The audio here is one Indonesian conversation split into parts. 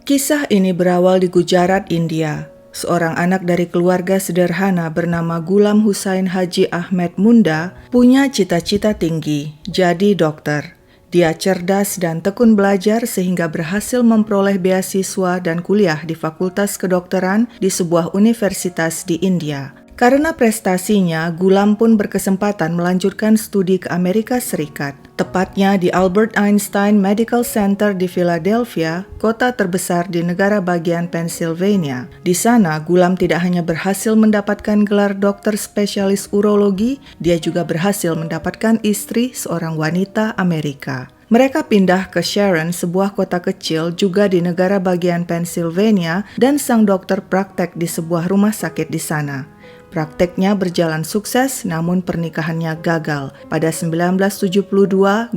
Kisah ini berawal di Gujarat, India. Seorang anak dari keluarga sederhana bernama Gulam Husain Haji Ahmed Munda punya cita-cita tinggi, jadi dokter. Dia cerdas dan tekun belajar sehingga berhasil memperoleh beasiswa dan kuliah di Fakultas Kedokteran di sebuah universitas di India. Karena prestasinya, Gulam pun berkesempatan melanjutkan studi ke Amerika Serikat, tepatnya di Albert Einstein Medical Center di Philadelphia, kota terbesar di negara bagian Pennsylvania. Di sana, Gulam tidak hanya berhasil mendapatkan gelar dokter spesialis urologi, dia juga berhasil mendapatkan istri seorang wanita Amerika. Mereka pindah ke Sharon, sebuah kota kecil juga di negara bagian Pennsylvania, dan sang dokter praktek di sebuah rumah sakit di sana. Prakteknya berjalan sukses, namun pernikahannya gagal. Pada 1972,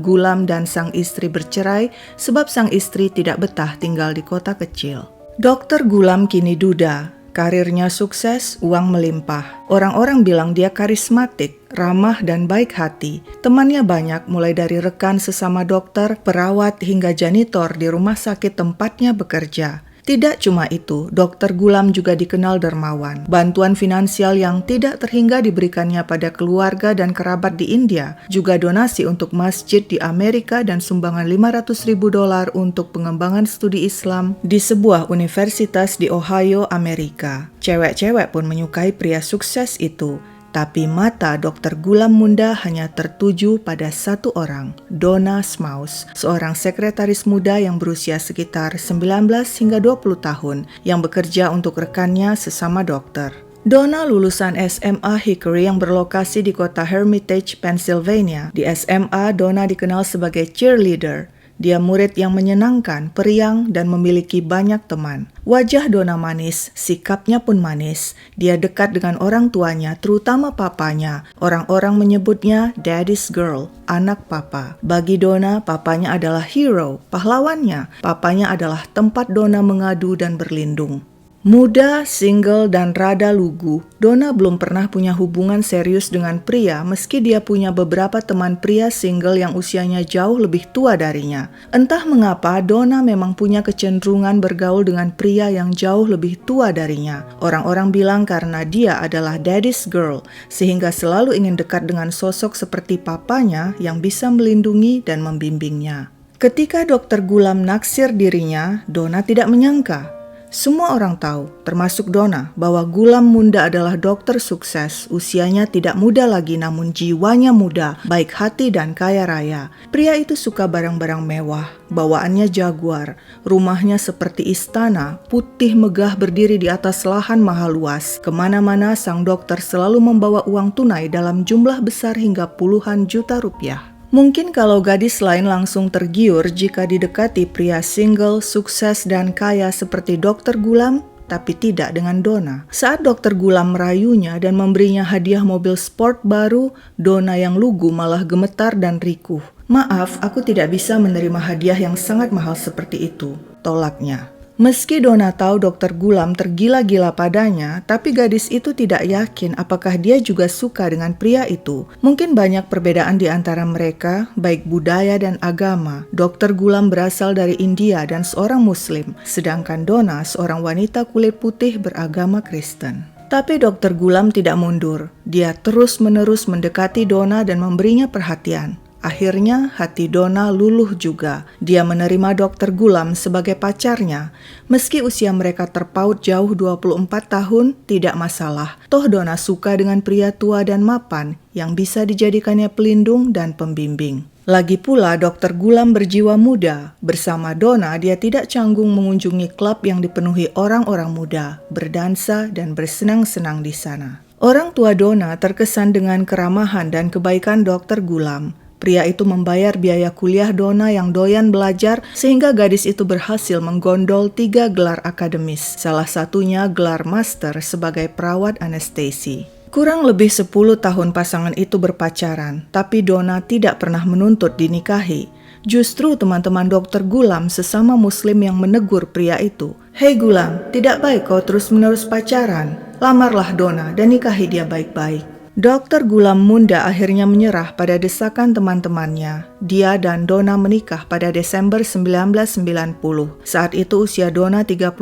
Gulam dan sang istri bercerai sebab sang istri tidak betah tinggal di kota kecil. Dokter Gulam kini duda. Karirnya sukses, uang melimpah. Orang-orang bilang dia karismatik, ramah dan baik hati. Temannya banyak, mulai dari rekan sesama dokter, perawat hingga janitor di rumah sakit tempatnya bekerja. Tidak cuma itu, Dr. Gulam juga dikenal dermawan. Bantuan finansial yang tidak terhingga diberikannya pada keluarga dan kerabat di India, juga donasi untuk masjid di Amerika dan sumbangan $500.000 untuk pengembangan studi Islam di sebuah universitas di Ohio, Amerika. Cewek-cewek pun menyukai pria sukses itu. Tapi mata Dr. Gulam Munda hanya tertuju pada satu orang, Donna Smaus, seorang sekretaris muda yang berusia sekitar 19 hingga 20 tahun yang bekerja untuk rekannya sesama dokter. Donna lulusan SMA Hickory yang berlokasi di kota Hermitage, Pennsylvania. Di SMA, Donna dikenal sebagai cheerleader. Dia murid yang menyenangkan, periang, dan memiliki banyak teman. Wajah Donna manis, sikapnya pun manis. Dia dekat dengan orang tuanya, terutama papanya. Orang-orang menyebutnya Daddy's Girl, anak papa. Bagi Donna, papanya adalah hero, pahlawannya. Papanya adalah tempat Donna mengadu dan berlindung. Muda, single, dan rada lugu, Donna belum pernah punya hubungan serius dengan pria meski dia punya beberapa teman pria single yang usianya jauh lebih tua darinya. Entah mengapa, Donna memang punya kecenderungan bergaul dengan pria yang jauh lebih tua darinya. Orang-orang bilang karena dia adalah daddy's girl, sehingga selalu ingin dekat dengan sosok seperti papanya yang bisa melindungi dan membimbingnya. Ketika Dr. Gulam naksir dirinya, Donna tidak menyangka. Semua orang tahu, termasuk Donna, bahwa Gulam Munda adalah dokter sukses. Usianya tidak muda lagi namun jiwanya muda, baik hati dan kaya raya. Pria itu suka barang-barang mewah, bawaannya Jaguar, rumahnya seperti istana, putih megah berdiri di atas lahan mahal luas. Kemana-mana sang dokter selalu membawa uang tunai dalam jumlah besar hingga puluhan juta rupiah. Mungkin kalau gadis lain langsung tergiur jika didekati pria single, sukses, dan kaya seperti Dr. Gulam, tapi tidak dengan Donna. Saat Dr. Gulam merayunya dan memberinya hadiah mobil sport baru, Donna yang lugu malah gemetar dan rikuh. "Maaf, aku tidak bisa menerima hadiah yang sangat mahal seperti itu," tolaknya. Meski Donna tahu Dr. Gulam tergila-gila padanya, tapi gadis itu tidak yakin apakah dia juga suka dengan pria itu. Mungkin banyak perbedaan di antara mereka, baik budaya dan agama. Dr. Gulam berasal dari India dan seorang Muslim, sedangkan Donna seorang wanita kulit putih beragama Kristen. Tapi Dr. Gulam tidak mundur. Dia terus-menerus mendekati Donna dan memberinya perhatian. Akhirnya hati Donna luluh juga. Dia menerima Dr. Gulam sebagai pacarnya. Meski usia mereka terpaut jauh 24 tahun, tidak masalah. Toh Donna suka dengan pria tua dan mapan yang bisa dijadikannya pelindung dan pembimbing. Lagi pula Dr. Gulam berjiwa muda. Bersama Donna dia tidak canggung mengunjungi klub yang dipenuhi orang-orang muda, berdansa dan bersenang-senang di sana. Orang tua Donna terkesan dengan keramahan dan kebaikan Dr. Gulam. Pria itu membayar biaya kuliah Donna yang doyan belajar sehingga gadis itu berhasil menggondol 3 gelar akademis, salah satunya gelar master sebagai perawat anestesi. Kurang lebih 10 tahun pasangan itu berpacaran, tapi Donna tidak pernah menuntut dinikahi. Justru teman-teman Dr. Gulam sesama muslim yang menegur pria itu. "Hei Gulam, tidak baik kau terus-menerus pacaran. Lamarlah Donna dan nikahi dia baik-baik." Dr. Gulam Munda akhirnya menyerah pada desakan teman-temannya. Dia dan Donna menikah pada Desember 1990. Saat itu usia Donna 31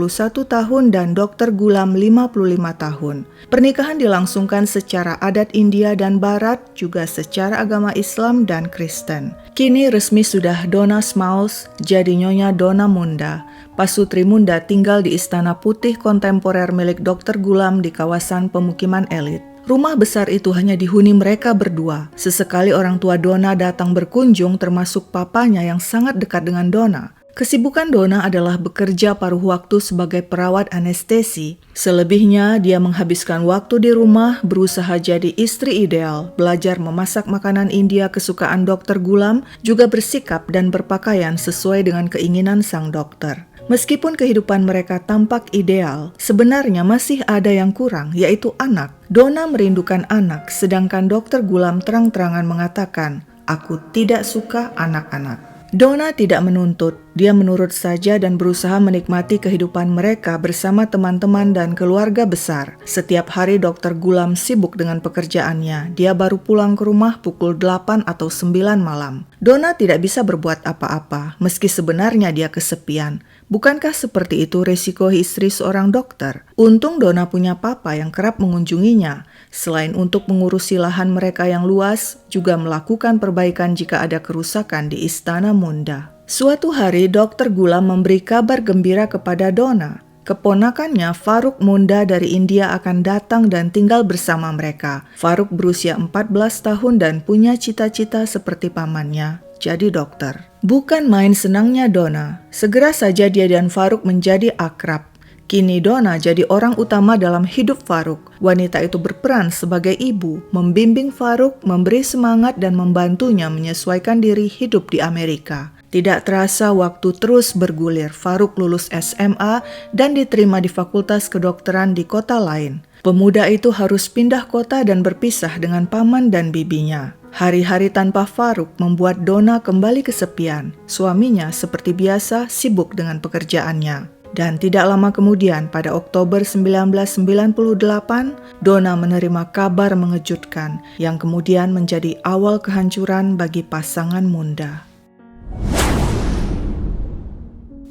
tahun dan Dr. Gulam 55 tahun. Pernikahan dilangsungkan secara adat India dan Barat, juga secara agama Islam dan Kristen. Kini resmi sudah Donna Smaus, jadi Nyonya Donna Munda. Pasutri Munda tinggal di Istana Putih kontemporer milik Dr. Gulam di kawasan pemukiman elit. Rumah besar itu hanya dihuni mereka berdua. Sesekali orang tua Donna datang berkunjung, termasuk papanya yang sangat dekat dengan Donna. Kesibukan Donna adalah bekerja paruh waktu sebagai perawat anestesi. Selebihnya, dia menghabiskan waktu di rumah, berusaha jadi istri ideal, belajar memasak makanan India kesukaan Dr. Gulam, juga bersikap dan berpakaian sesuai dengan keinginan sang dokter. Meskipun kehidupan mereka tampak ideal, sebenarnya masih ada yang kurang, yaitu anak. Donna merindukan anak, sedangkan Dr. Gulam terang-terangan mengatakan, "Aku tidak suka anak-anak." Donna tidak menuntut, dia menurut saja dan berusaha menikmati kehidupan mereka bersama teman-teman dan keluarga besar. Setiap hari Dr. Gulam sibuk dengan pekerjaannya, dia baru pulang ke rumah pukul 8 atau 9 malam. Donna tidak bisa berbuat apa-apa, meski sebenarnya dia kesepian. Bukankah seperti itu resiko istri seorang dokter? Untung Donna punya papa yang kerap mengunjunginya. Selain untuk mengurusi lahan mereka yang luas, juga melakukan perbaikan jika ada kerusakan di Istana Munda. Suatu hari Dr. Gulam memberi kabar gembira kepada Donna. Keponakannya Faruk Munda dari India akan datang dan tinggal bersama mereka. Faruk berusia 14 tahun dan punya cita-cita seperti pamannya, jadi dokter. Bukan main senangnya Donna. Segera saja dia dan Faruk menjadi akrab. Kini Donna jadi orang utama dalam hidup Faruk. Wanita itu berperan sebagai ibu, membimbing Faruk, memberi semangat dan membantunya menyesuaikan diri hidup di Amerika. Tidak terasa waktu terus bergulir. Faruk lulus SMA dan diterima di Fakultas Kedokteran di kota lain. Pemuda itu harus pindah kota dan berpisah dengan paman dan bibinya. Hari-hari tanpa Faruk membuat Donna kembali kesepian. Suaminya seperti biasa sibuk dengan pekerjaannya. Dan tidak lama kemudian pada Oktober 1998, Donna menerima kabar mengejutkan yang kemudian menjadi awal kehancuran bagi pasangan Munda.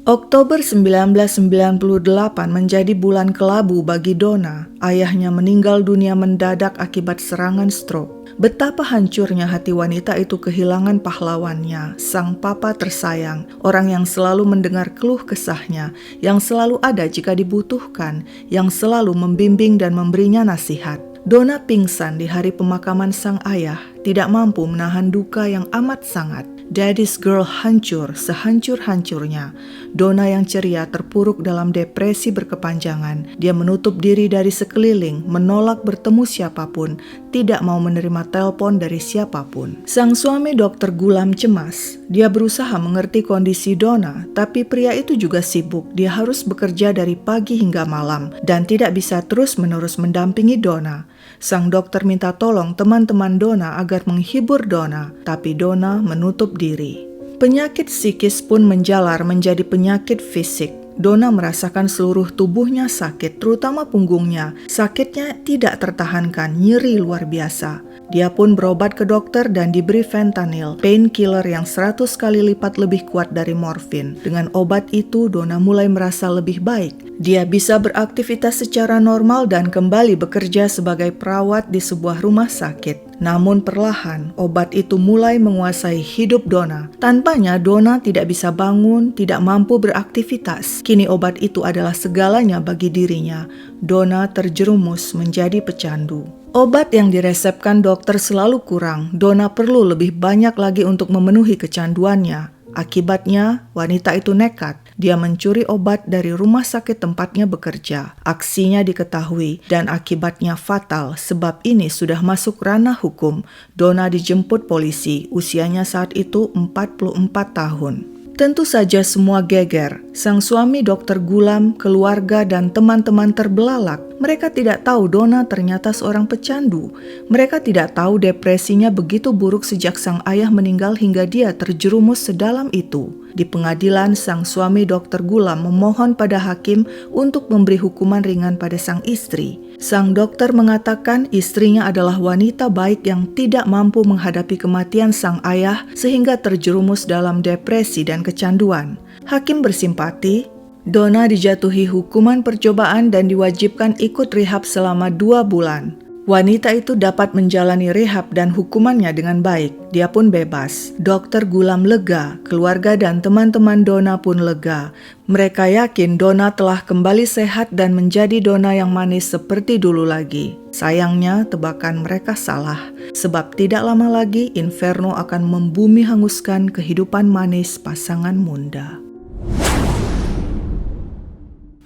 Oktober 1998 menjadi bulan kelabu bagi Donna. Ayahnya meninggal dunia mendadak akibat serangan stroke. Betapa hancurnya hati wanita itu kehilangan pahlawannya, sang papa tersayang, orang yang selalu mendengar keluh kesahnya, yang selalu ada jika dibutuhkan, yang selalu membimbing dan memberinya nasihat. Donna pingsan di hari pemakaman sang ayah, tidak mampu menahan duka yang amat sangat. Daddy's Girl hancur sehancur-hancurnya. Donna yang ceria terpuruk dalam depresi berkepanjangan. Dia menutup diri dari sekeliling, menolak bertemu siapapun, tidak mau menerima telepon dari siapapun. Sang suami Dr. Gulam cemas. Dia berusaha mengerti kondisi Donna, tapi pria itu juga sibuk. Dia harus bekerja dari pagi hingga malam dan tidak bisa terus-menerus mendampingi Donna. Sang dokter minta tolong teman-teman Donna agar menghibur Donna, tapi Donna menutup diri. Penyakit psikis pun menjalar menjadi penyakit fisik. Donna merasakan seluruh tubuhnya sakit, terutama punggungnya. Sakitnya tidak tertahankan, nyeri luar biasa. Dia pun berobat ke dokter dan diberi fentanyl, painkiller yang 100 kali lipat lebih kuat dari morfin. Dengan obat itu, Donna mulai merasa lebih baik. Dia bisa beraktivitas secara normal dan kembali bekerja sebagai perawat di sebuah rumah sakit. Namun perlahan, obat itu mulai menguasai hidup Donna. Tanpanya, Donna tidak bisa bangun, tidak mampu beraktivitas. Kini obat itu adalah segalanya bagi dirinya. Donna terjerumus menjadi pecandu. Obat yang diresepkan dokter selalu kurang. Donna perlu lebih banyak lagi untuk memenuhi kecanduannya. Akibatnya, wanita itu nekat. Dia mencuri obat dari rumah sakit tempatnya bekerja. Aksinya diketahui dan akibatnya fatal sebab ini sudah masuk ranah hukum. Donna dijemput polisi. Usianya saat itu 44 tahun. Tentu saja semua geger. Sang suami Dr. Gulam, keluarga, dan teman-teman terbelalak. Mereka tidak tahu Donna ternyata seorang pecandu. Mereka tidak tahu depresinya begitu buruk sejak sang ayah meninggal hingga dia terjerumus sedalam itu. Di pengadilan, sang suami Dr. Gulam memohon pada hakim untuk memberi hukuman ringan pada sang istri. Sang dokter mengatakan istrinya adalah wanita baik yang tidak mampu menghadapi kematian sang ayah sehingga terjerumus dalam depresi dan kecanduan. Hakim bersimpati. Donna dijatuhi hukuman percobaan dan diwajibkan ikut rehab selama 2 bulan. Wanita itu dapat menjalani rehab dan hukumannya dengan baik. Dia pun bebas. Dokter Gulam lega, keluarga dan teman-teman Donna pun lega. Mereka yakin Donna telah kembali sehat dan menjadi Donna yang manis seperti dulu lagi. Sayangnya, tebakan mereka salah. Sebab tidak lama lagi Inferno akan membumi hanguskan kehidupan manis pasangan Munda.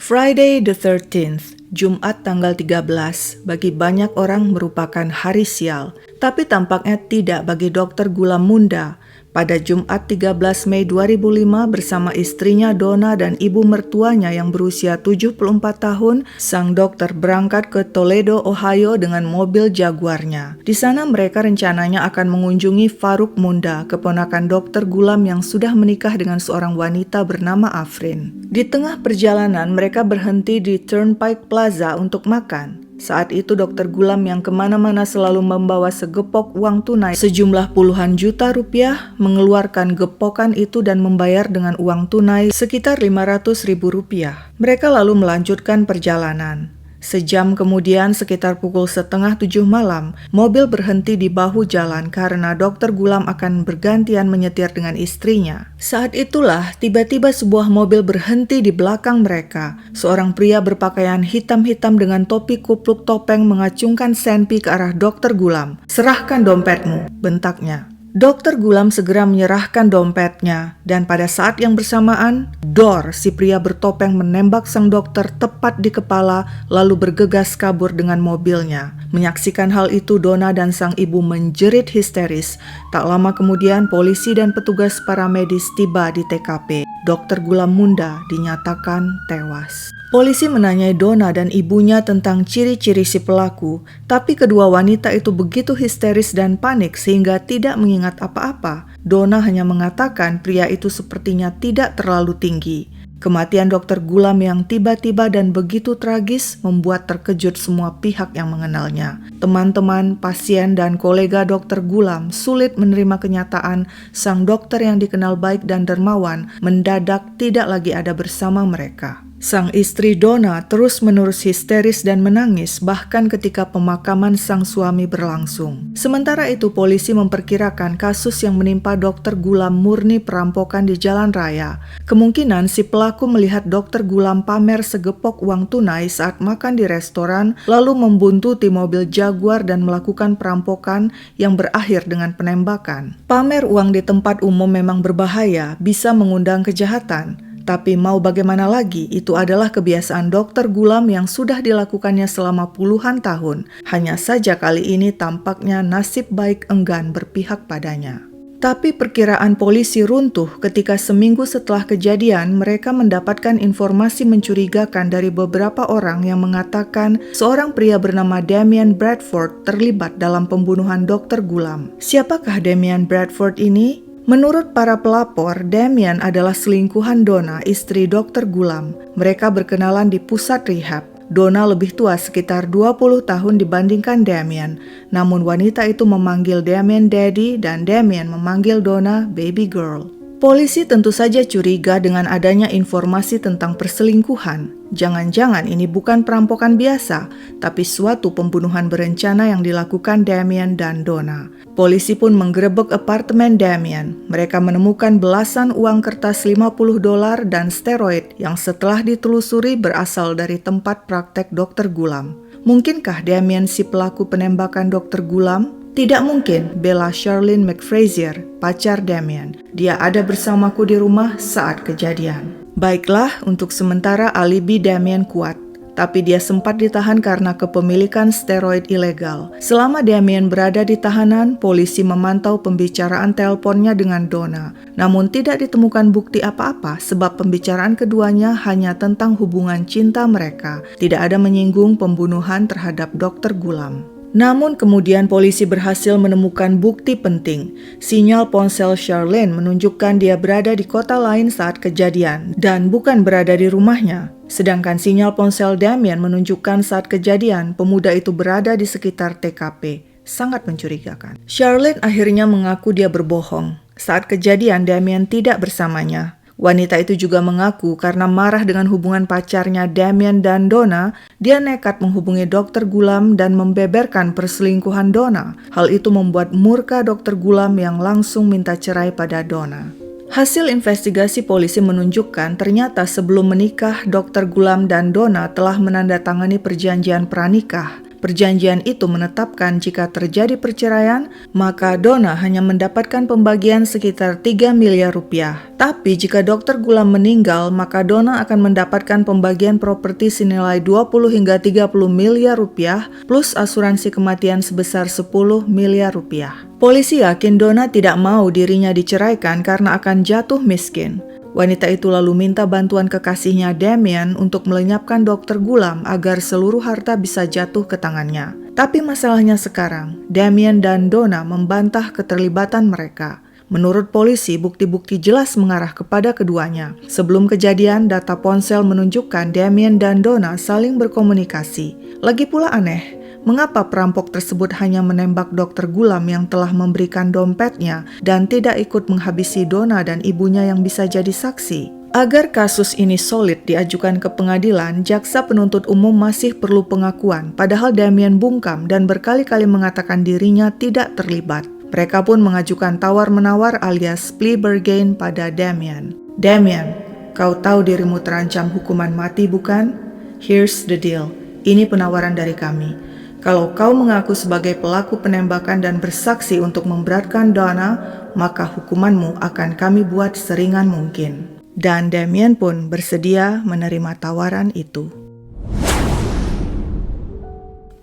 Friday the 13th, Jumat tanggal 13, bagi banyak orang merupakan hari sial, tapi tampaknya tidak bagi Dr. Gulam Munda. Pada Jumat 13 Mei 2005 bersama istrinya Donna dan ibu mertuanya yang berusia 74 tahun, sang dokter berangkat ke Toledo, Ohio dengan mobil Jaguarnya. Di sana mereka rencananya akan mengunjungi Faruk Munda, keponakan Dr. Gulam yang sudah menikah dengan seorang wanita bernama Afrin. Di tengah perjalanan mereka berhenti di Turnpike Plaza untuk makan. Saat itu Dr. Gulam yang kemana-mana selalu membawa segepok uang tunai sejumlah puluhan juta rupiah mengeluarkan gepokan itu dan membayar dengan uang tunai sekitar 500 ribu rupiah. Mereka lalu melanjutkan perjalanan. Sejam kemudian sekitar pukul 6:30 malam, mobil berhenti di bahu jalan karena Dr. Gulam akan bergantian menyetir dengan istrinya. Saat itulah tiba-tiba sebuah mobil berhenti di belakang mereka. Seorang pria berpakaian hitam-hitam dengan topi kupluk topeng mengacungkan senpi ke arah Dr. Gulam. "Serahkan dompetmu," bentaknya. Dr. Gulam segera menyerahkan dompetnya dan pada saat yang bersamaan, Dor, si pria bertopeng menembak sang dokter tepat di kepala lalu bergegas kabur dengan mobilnya. Menyaksikan hal itu, Donna dan sang ibu menjerit histeris. Tak lama kemudian, polisi dan petugas paramedis tiba di TKP. Dr. Gulam Munda dinyatakan tewas. Polisi menanyai Donna dan ibunya tentang ciri-ciri si pelaku, tapi kedua wanita itu begitu histeris dan panik sehingga tidak mengingat apa-apa. Donna hanya mengatakan pria itu sepertinya tidak terlalu tinggi. Kematian Dr. Gulam yang tiba-tiba dan begitu tragis membuat terkejut semua pihak yang mengenalnya. Teman-teman, pasien, dan kolega Dr. Gulam sulit menerima kenyataan sang dokter yang dikenal baik dan dermawan mendadak tidak lagi ada bersama mereka. Sang istri Donna terus-menerus histeris dan menangis bahkan ketika pemakaman sang suami berlangsung. Sementara itu polisi memperkirakan kasus yang menimpa Dr. Gulam murni perampokan di jalan raya. Kemungkinan si pelaku melihat Dr. Gulam pamer segepok uang tunai saat makan di restoran lalu membuntuti mobil Jaguar dan melakukan perampokan yang berakhir dengan penembakan. Pamer uang di tempat umum memang berbahaya, bisa mengundang kejahatan. Tapi mau bagaimana lagi, itu adalah kebiasaan Dr. Gulam yang sudah dilakukannya selama puluhan tahun. Hanya saja kali ini tampaknya nasib baik enggan berpihak padanya. Tapi perkiraan polisi runtuh ketika seminggu setelah kejadian mereka mendapatkan informasi mencurigakan dari beberapa orang yang mengatakan seorang pria bernama Damian Bradford terlibat dalam pembunuhan Dr. Gulam. Siapakah Damian Bradford ini? Menurut para pelapor, Damian adalah selingkuhan Donna, istri Dr. Gulam. Mereka berkenalan di pusat rehab. Donna lebih tua sekitar 20 tahun dibandingkan Damian. Namun wanita itu memanggil Damian Daddy dan Damian memanggil Donna Baby Girl. Polisi tentu saja curiga dengan adanya informasi tentang perselingkuhan. Jangan-jangan ini bukan perampokan biasa, tapi suatu pembunuhan berencana yang dilakukan Damian dan Donna. Polisi pun menggerebek apartemen Damian. Mereka menemukan belasan uang kertas $50 dan steroid yang setelah ditelusuri berasal dari tempat praktek Dr. Gulam. Mungkinkah Damian si pelaku penembakan Dr. Gulam? Tidak mungkin. Bella Charlene McFrazier, pacar Damian. Dia ada bersamaku di rumah saat kejadian. Baiklah, untuk sementara alibi Damian kuat. Tapi dia sempat ditahan karena kepemilikan steroid ilegal. Selama Damian berada di tahanan, polisi memantau pembicaraan teleponnya dengan Donna. Namun tidak ditemukan bukti apa-apa sebab pembicaraan keduanya hanya tentang hubungan cinta mereka. Tidak ada menyinggung pembunuhan terhadap Dr. Gulam. Namun kemudian polisi berhasil menemukan bukti penting. Sinyal ponsel Charlene menunjukkan dia berada di kota lain saat kejadian dan bukan berada di rumahnya. Sedangkan sinyal ponsel Damien menunjukkan saat kejadian pemuda itu berada di sekitar TKP. Sangat mencurigakan. Charlene akhirnya mengaku dia berbohong. Saat kejadian Damien tidak bersamanya. Wanita itu juga mengaku karena marah dengan hubungan pacarnya Damien dan Donna, dia nekat menghubungi Dr. Gulam dan membeberkan perselingkuhan Donna. Hal itu membuat murka Dr. Gulam yang langsung minta cerai pada Donna. Hasil investigasi polisi menunjukkan ternyata sebelum menikah, Dr. Gulam dan Donna telah menandatangani perjanjian pranikah. Perjanjian itu menetapkan jika terjadi perceraian, maka Donna hanya mendapatkan pembagian sekitar 3 miliar rupiah. Tapi jika Dr. Gulam meninggal, maka Donna akan mendapatkan pembagian properti senilai 20 hingga 30 miliar rupiah plus asuransi kematian sebesar 10 miliar rupiah. Polisi yakin Donna tidak mau dirinya diceraikan karena akan jatuh miskin. Wanita itu lalu minta bantuan kekasihnya Damien untuk melenyapkan Dr. Gulam agar seluruh harta bisa jatuh ke tangannya. Tapi masalahnya sekarang, Damien dan Donna membantah keterlibatan mereka. Menurut polisi, bukti-bukti jelas mengarah kepada keduanya. Sebelum kejadian, data ponsel menunjukkan Damien dan Donna saling berkomunikasi. Lagi pula aneh, mengapa perampok tersebut hanya menembak Dr. Gulam yang telah memberikan dompetnya dan tidak ikut menghabisi Donna dan ibunya yang bisa jadi saksi? Agar kasus ini solid diajukan ke pengadilan, jaksa penuntut umum masih perlu pengakuan, padahal Damien bungkam dan berkali-kali mengatakan dirinya tidak terlibat. Mereka pun mengajukan tawar-menawar alias plea bargain pada Damien. Damien, kau tahu dirimu terancam hukuman mati bukan? Here's the deal. Ini penawaran dari kami. Kalau kau mengaku sebagai pelaku penembakan dan bersaksi untuk memberatkan Donna, maka hukumanmu akan kami buat seringan mungkin. Dan Damien pun bersedia menerima tawaran itu.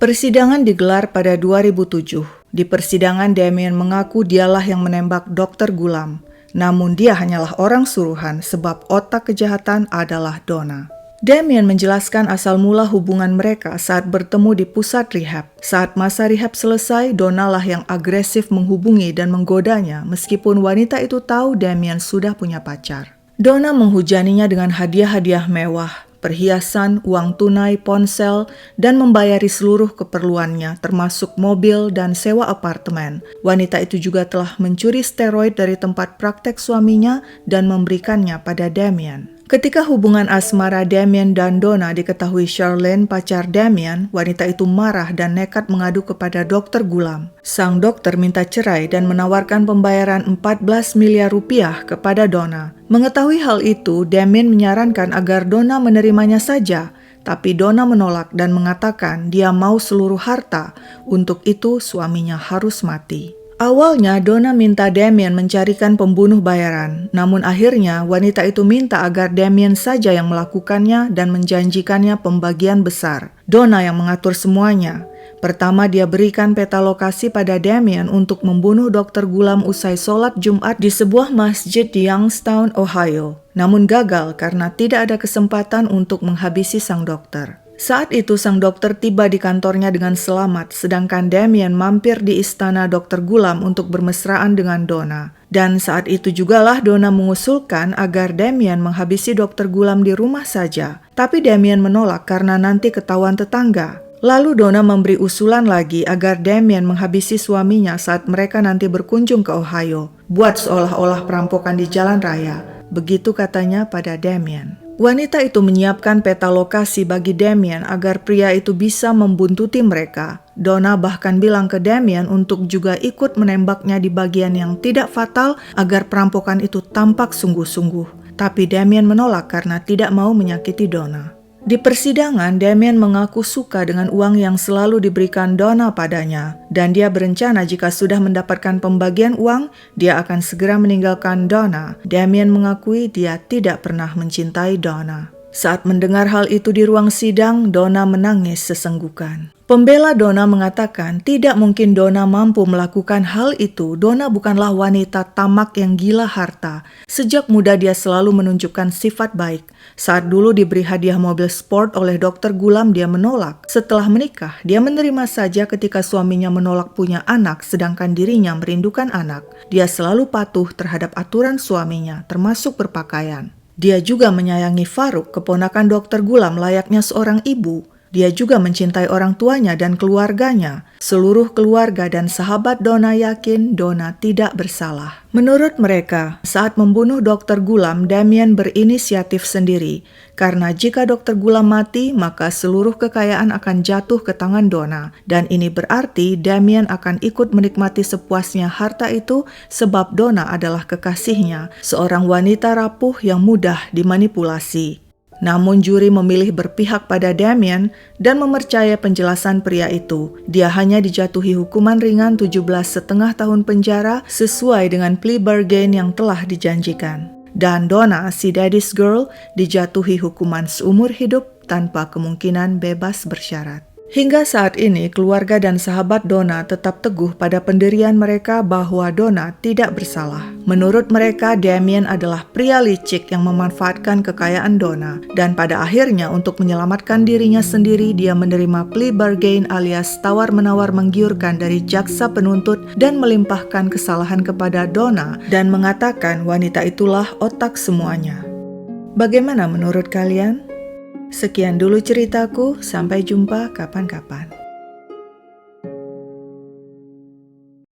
Persidangan digelar pada 2007. Di persidangan Damien mengaku dialah yang menembak Dr. Gulam. Namun dia hanyalah orang suruhan sebab otak kejahatan adalah Donna. Damien menjelaskan asal mula hubungan mereka saat bertemu di pusat rehab. Saat masa rehab selesai, Donna lah yang agresif menghubungi dan menggodanya meskipun wanita itu tahu Damien sudah punya pacar. Donna menghujaninya dengan hadiah-hadiah mewah, perhiasan, uang tunai, ponsel, dan membayari seluruh keperluannya termasuk mobil dan sewa apartemen. Wanita itu juga telah mencuri steroid dari tempat praktek suaminya dan memberikannya pada Damien. Ketika hubungan asmara Damien dan Donna diketahui Charlene, pacar Damien, wanita itu marah dan nekat mengadu kepada Dr. Gulam. Sang dokter minta cerai dan menawarkan pembayaran 14 miliar rupiah kepada Donna. Mengetahui hal itu, Damien menyarankan agar Donna menerimanya saja, tapi Donna menolak dan mengatakan dia mau seluruh harta. Untuk itu suaminya harus mati. Awalnya Donna minta Damien mencarikan pembunuh bayaran, namun akhirnya wanita itu minta agar Damien saja yang melakukannya dan menjanjikannya pembagian besar. Donna yang mengatur semuanya. Pertama dia berikan peta lokasi pada Damien untuk membunuh Dr. Gulam usai sholat Jumat di sebuah masjid di Youngstown, Ohio. Namun gagal karena tidak ada kesempatan untuk menghabisi sang dokter. Saat itu sang dokter tiba di kantornya dengan selamat, sedangkan Damien mampir di istana Dr. Gulam untuk bermesraan dengan Donna. Dan saat itu jugalah Donna mengusulkan agar Damien menghabisi Dr. Gulam di rumah saja. Tapi Damien menolak karena nanti ketahuan tetangga. Lalu Donna memberi usulan lagi agar Damien menghabisi suaminya saat mereka nanti berkunjung ke Ohio. Buat seolah-olah perampokan di jalan raya. Begitu katanya pada Damien. Wanita itu menyiapkan peta lokasi bagi Damien agar pria itu bisa membuntuti mereka. Donna bahkan bilang ke Damien untuk juga ikut menembaknya di bagian yang tidak fatal agar perampokan itu tampak sungguh-sungguh. Tapi Damien menolak karena tidak mau menyakiti Donna. Di persidangan, Damien mengaku suka dengan uang yang selalu diberikan Donna padanya, dan dia berencana jika sudah mendapatkan pembagian uang, dia akan segera meninggalkan Donna. Damien mengakui dia tidak pernah mencintai Donna. Saat mendengar hal itu di ruang sidang, Donna menangis sesenggukan. Pembela Donna mengatakan tidak mungkin Donna mampu melakukan hal itu. Donna bukanlah wanita tamak yang gila harta. Sejak muda dia selalu menunjukkan sifat baik. Saat dulu diberi hadiah mobil sport oleh Dr. Gulam, dia menolak. Setelah menikah, dia menerima saja ketika suaminya menolak punya anak sedangkan dirinya merindukan anak. Dia selalu patuh terhadap aturan suaminya, termasuk berpakaian. Dia juga menyayangi Faruk, keponakan Dr. Gulam layaknya seorang ibu. Dia juga mencintai orang tuanya dan keluarganya. Seluruh keluarga dan sahabat Donna yakin Donna tidak bersalah. Menurut mereka, saat membunuh Dr. Gulam, Damien berinisiatif sendiri. Karena jika Dr. Gulam mati, maka seluruh kekayaan akan jatuh ke tangan Donna. Dan ini berarti Damien akan ikut menikmati sepuasnya harta itu sebab Donna adalah kekasihnya, seorang wanita rapuh yang mudah dimanipulasi. Namun juri memilih berpihak pada Damien dan mempercayai penjelasan pria itu. Dia hanya dijatuhi hukuman ringan 17,5 tahun penjara sesuai dengan plea bargain yang telah dijanjikan. Dan Donna, si daddy's girl, dijatuhi hukuman seumur hidup tanpa kemungkinan bebas bersyarat. Hingga saat ini, keluarga dan sahabat Donna tetap teguh pada pendirian mereka bahwa Donna tidak bersalah. Menurut mereka, Damien adalah pria licik yang memanfaatkan kekayaan Donna. Dan pada akhirnya, untuk menyelamatkan dirinya sendiri, dia menerima plea bargain alias tawar-menawar menggiurkan dari jaksa penuntut dan melimpahkan kesalahan kepada Donna dan mengatakan wanita itulah otak semuanya. Bagaimana menurut kalian? Sekian dulu ceritaku, sampai jumpa kapan-kapan.